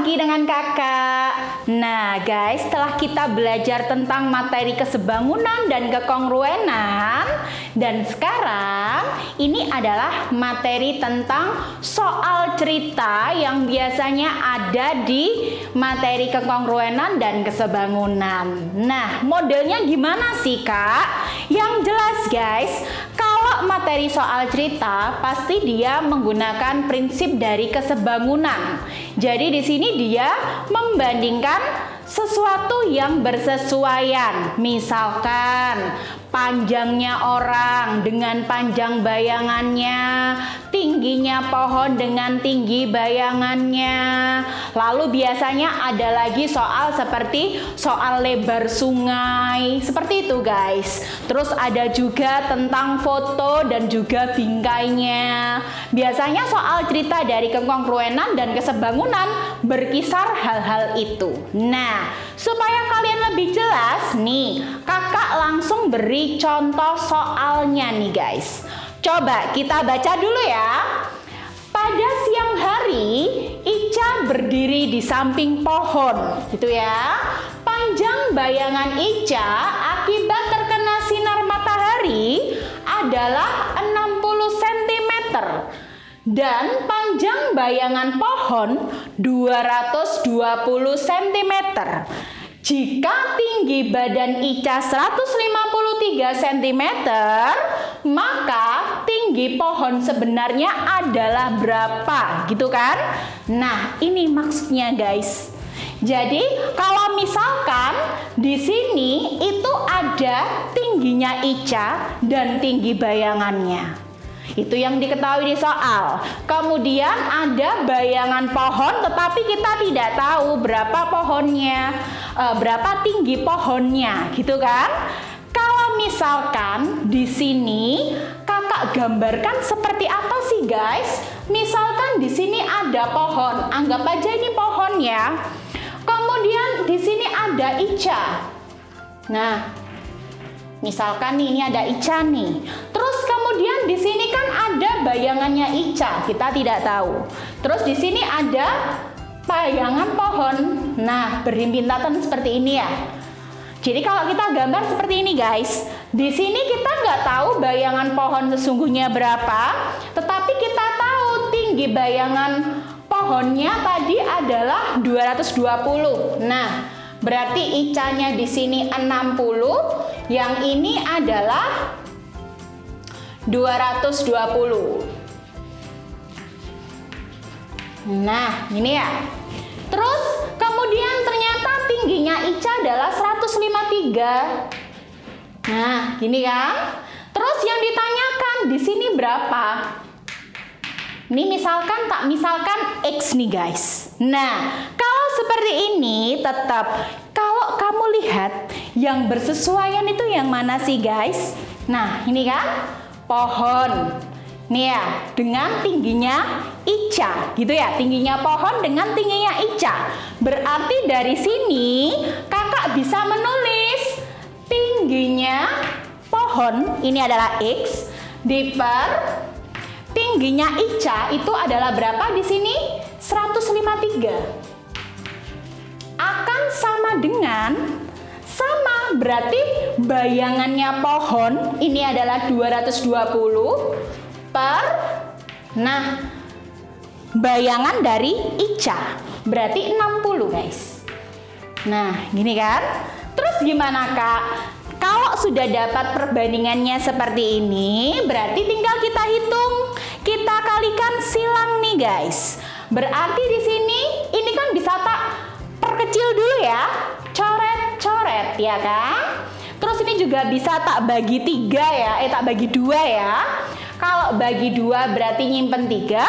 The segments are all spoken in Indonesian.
lagi dengan kakak. Nah guys, setelah kita belajar tentang materi kesebangunan dan kekongruenan, dan sekarang ini adalah materi tentang soal cerita yang biasanya ada di materi kekongruenan dan kesebangunan. Nah, modelnya gimana sih kak? Yang jelas guys, kalau materi soal cerita pasti dia menggunakan prinsip dari kesebangunan. Jadi di sini dia membandingkan sesuatu yang bersesuaian. Misalkan panjangnya orang dengan panjang bayangannya, tingginya pohon dengan tinggi bayangannya. Lalu biasanya ada lagi soal seperti soal lebar sungai, seperti itu guys. Terus ada juga tentang foto dan juga bingkainya. Biasanya soal cerita dari kekongruenan dan kesebangunan berkisar hal-hal itu. Nah, supaya kalian lebih jelas nih, kakak langsung beri contoh soalnya nih guys. Coba kita baca dulu ya. Pada siang hari, Ica berdiri di samping pohon, gitu ya. Panjang bayangan Ica akibat terkena sinar matahari adalah 60 cm. Dan panjang bayangan pohon 220 cm. Jika tinggi badan Ica 153 cm, maka tinggi pohon sebenarnya adalah berapa? Gitu kan? Nah, ini maksudnya guys. Jadi, kalau misalkan di sini itu ada tingginya Ica dan tinggi bayangannya. Itu yang diketahui di soal. Kemudian ada bayangan pohon, tetapi kita tidak tahu berapa pohonnya, berapa tinggi pohonnya, gitu kan? Kalau misalkan di sini kakak gambarkan seperti apa sih guys? Misalkan di sini ada pohon, anggap aja ini pohon ya. Kemudian di sini ada Ica. Nah, misalkan nih, ini ada Ica nih. Terus kemudian di sini kan ada bayangannya Ica, kita tidak tahu. Terus di sini ada bayangan pohon. Nah, berhimpitatan seperti ini ya. Jadi kalau kita gambar seperti ini guys, di sini kita nggak tahu bayangan pohon sesungguhnya berapa, tetapi kita tahu tinggi bayangan pohonnya tadi adalah 220. Nah, berarti Ica-nya di sini 60, yang ini adalah 220. Nah, ini ya. Terus kemudian ternyata tingginya Ica adalah 153. Nah, gini kan? Terus yang ditanyakan di sini berapa? Ini misalkan X nih guys. Nah, kalau seperti ini tetap kalau kamu lihat yang bersesuaian itu yang mana sih guys? Nah, ini kan pohon. Nih ya, dengan tingginya Ica, gitu ya. Tingginya pohon dengan tingginya Ica. Berarti dari sini kakak bisa menulis tingginya pohon, ini adalah X, diper tingginya Ica itu adalah berapa di sini? 153. Akan sama dengan berarti bayangannya pohon ini adalah 220 per, nah bayangan dari Ica berarti 60 guys. Nah gini kan. Terus gimana kak? Kalau sudah dapat perbandingannya seperti ini, berarti tinggal kita hitung, kita kalikan silang nih guys. Berarti di sini ini kan bisa tak perkecil dulu ya, coret-coret ya kan. Terus ini juga bisa tak bagi 3 ya, tak bagi 2 ya. Kalau bagi 2 berarti nyimpen 3.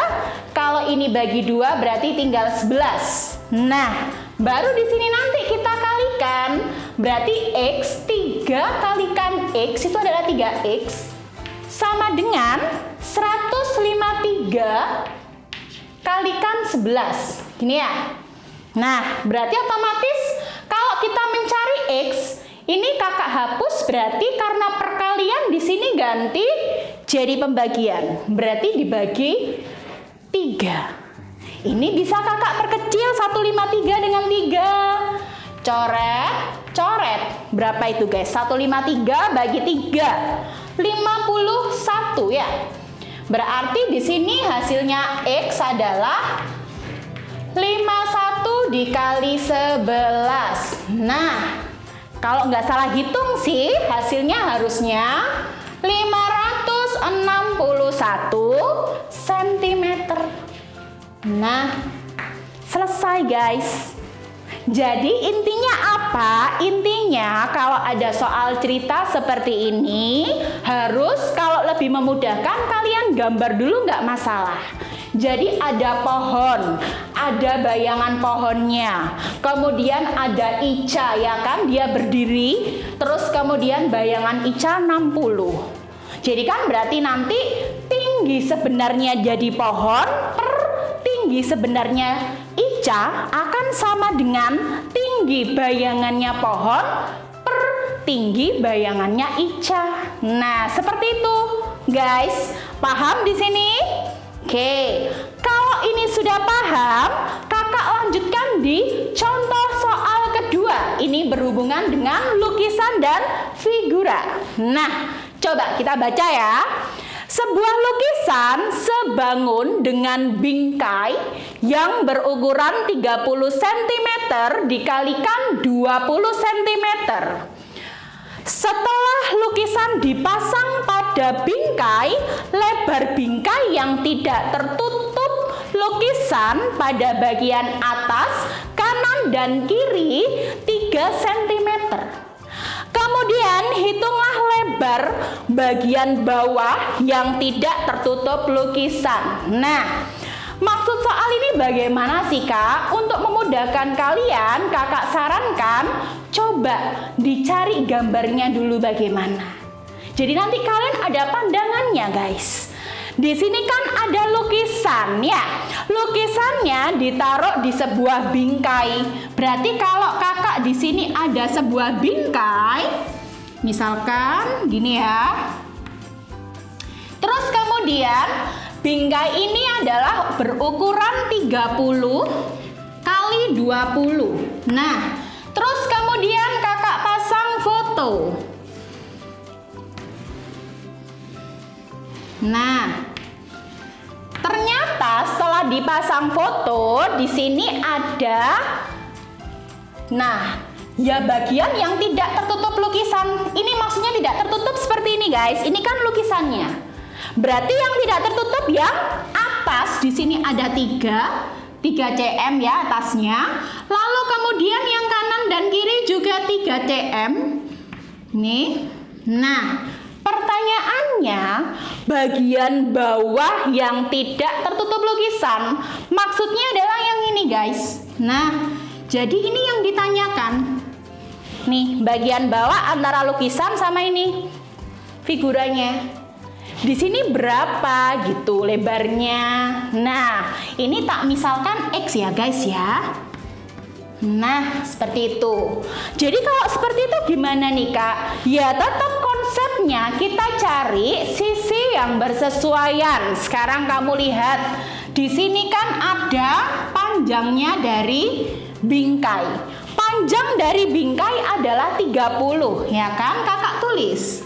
Kalau ini bagi 2 berarti tinggal 11. Nah, baru di sini nanti kita kalikan. Berarti X 3 kalikan X itu adalah 3X sama dengan 153 kalikan 11. Gini ya. Nah, berarti otomatis kalau kita mencari X, ini kakak hapus berarti karena perkalian di sini ganti jadi pembagian. Berarti dibagi 3. Ini bisa kakak perkecil 153 dengan 3. Coret, coret. Berapa itu guys? 153 bagi 3. 51 ya. Berarti di sini hasilnya X adalah 51 dikali 11. Nah, kalau nggak salah hitung sih, hasilnya harusnya 561 cm. Nah, selesai guys. Jadi intinya apa? Intinya kalau ada soal cerita seperti ini, harus kalau lebih memudahkan kalian gambar dulu nggak masalah. Jadi ada pohon, ada bayangan pohonnya, kemudian ada Ica ya kan, dia berdiri, terus kemudian bayangan Ica 60. Jadi kan berarti nanti tinggi sebenarnya jadi pohon per tinggi sebenarnya Ica akan sama dengan tinggi bayangannya pohon per tinggi bayangannya Ica. Nah, seperti itu, guys. Paham di sini? Oke. Kalau ini sudah paham, kakak lanjutkan di contoh soal kedua. Ini berhubungan dengan lukisan dan figura. Nah, coba kita baca ya. Sebuah lukisan sebangun dengan bingkai yang berukuran 30 cm dikalikan 20 cm. Setelah lukisan dipasang pada bingkai, lebar bingkai yang tidak tertutup lukisan pada bagian atas, kanan dan kiri 3 cm. Kemudian hitunglah lebar bagian bawah yang tidak tertutup lukisan. Nah, maksud soal ini bagaimana sih kak? Untuk memudahkan kalian, kakak sarankan coba dicari gambarnya dulu bagaimana. Jadi nanti kalian ada pandangannya guys. Di sini kan ada lukisan ya. Lukisannya ditaruh di sebuah bingkai. Berarti kalau kakak di sini ada sebuah bingkai, misalkan gini ya. Terus kemudian bingkai ini adalah berukuran 30 kali 20. Nah, terus kemudian kakak pasang foto. Nah, ternyata setelah dipasang foto di sini ada, nah, ya bagian yang tidak tertutup lukisan. Ini maksudnya tidak tertutup seperti ini guys. Ini kan lukisannya. Berarti yang tidak tertutup yang atas di sini ada 3 cm ya atasnya. Lalu kemudian yang kanan dan kiri juga 3 cm. Nih. Nah, pertanyaannya, bagian bawah yang tidak tertutup lukisan, maksudnya adalah yang ini guys. Nah, jadi ini yang ditanyakan. Nih, bagian bawah antara lukisan sama ini figuranya. Di sini berapa gitu lebarnya. Nah, ini tak misalkan X ya guys ya. Nah, seperti itu. Jadi kalau seperti itu gimana nih kak? Ya tetap konsepnya kita cari sisi yang bersesuaian. Sekarang kamu lihat, di sini kan ada panjangnya dari bingkai. Panjang dari bingkai adalah 30, ya kan? Kakak tulis.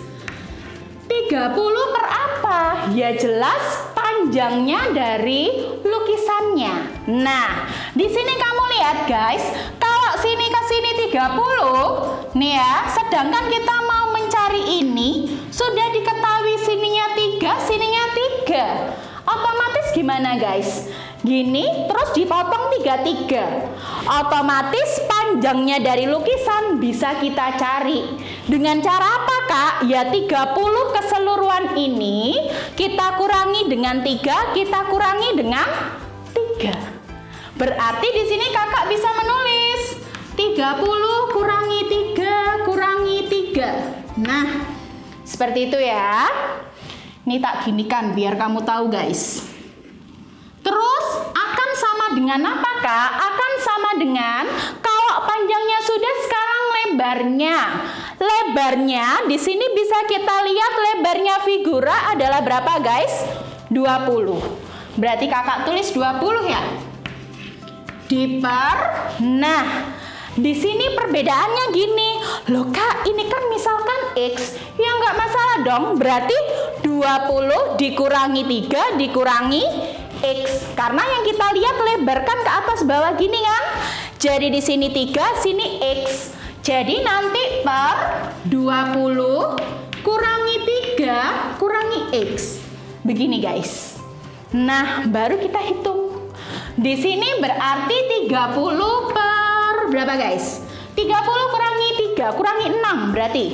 30 per apa? Ya jelas panjangnya dari lukisannya. Nah, di sini kamu lihat guys, kalau sini ke sini 30, nih ya, sedangkan kita mau mencari ini, sudah diketahui sininya 3, sininya 3. Otomatis gimana guys? Gini, terus dipotong 3. Otomatis panjangnya dari lukisan bisa kita cari. Dengan cara apa kak? Ya 30 keseluruhan ini kita kurangi dengan 3, kita kurangi dengan 3. Berarti di sini kakak bisa menulis 30 kurangi 3 kurangi 3. Nah, seperti itu ya. Ini tak ginikan biar kamu tahu guys. Terus akan sama dengan apa kak? Akan sama dengan kalau panjangnya sudah, sekarang lebarnya. Lebarnya di sini bisa kita lihat lebarnya figura adalah berapa guys? 20. Berarti kakak tulis 20 ya. Nah, di sini perbedaannya gini. Loh Kak, ini kan misalkan X. Ya nggak masalah dong. Berarti 20 dikurangi 3 dikurangi X. Karena yang kita lihat lebar kan ke atas bawah gini kan. Jadi di sini 3, sini X. Jadi nanti per 20 kurangi 3 kurangi X. Begini guys. Nah, baru kita hitung. Di sini berarti 30 per berapa guys? 30 kurangi 3 kurangi 6 berarti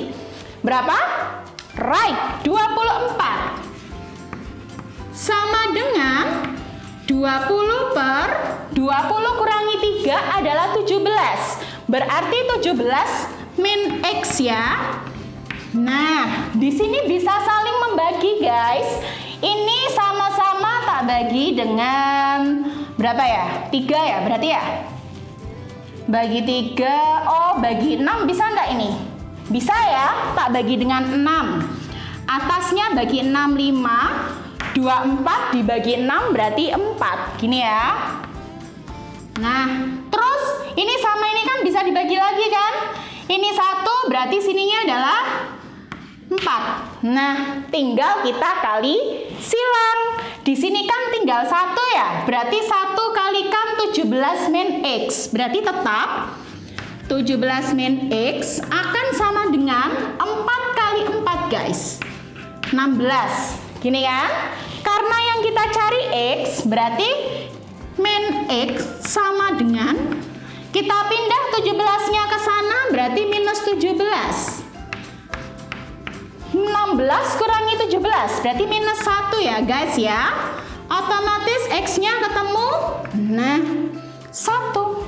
berapa? Right, 24. Sama dengan 20 per 20 kurangi 3 adalah 17. Berarti 17 min X ya. Nah, di sini bisa saling membagi guys. Ini sama-sama tak bagi dengan berapa ya? 3 ya berarti ya? Bagi 3, oh bagi 6 bisa nggak ini? Bisa ya, tak bagi dengan 6. Atasnya bagi 6, 5. 24 dibagi 6 berarti 4. Gini ya. Nah, terus ini sama ini kan bisa dibagi lagi kan? Ini 1 berarti sininya adalah 4. Nah, tinggal kita kali silang. Di sini kan tinggal 1 ya. Berarti 1 kalikan 17 min X. Berarti tetap 17 min X akan sama dengan 4 kali 4 guys. 16. Gini kan? Karena yang kita cari X, berarti min X sama dengan kita pindah 17-nya ke sana, berarti minus 17. 16 kurangi 17, berarti minus 1 ya guys ya. Otomatis X-nya ketemu, nah 1.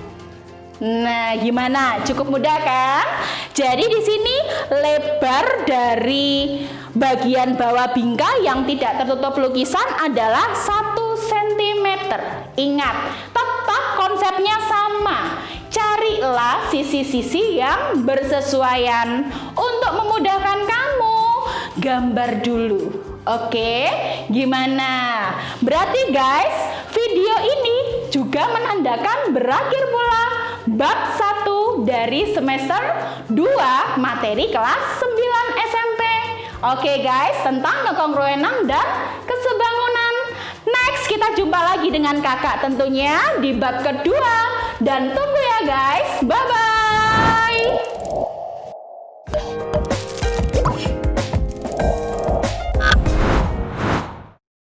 Nah, gimana? Cukup mudah kan? Jadi di sini lebar dari bagian bawah bingkai yang tidak tertutup lukisan adalah 1 cm. Ingat, tetap konsepnya sama. Carilah sisi-sisi yang bersesuaian. Untuk memudahkan kamu, gambar dulu. Oke, gimana? Berarti guys, video ini juga menandakan berakhir pula bab 1 dari semester 2 materi kelas 9 SMP. Oke guys, tentang kekongruenan dan kesebangunan. Next, kita jumpa lagi dengan kakak tentunya di bab kedua. Dan tunggu ya guys, bye-bye.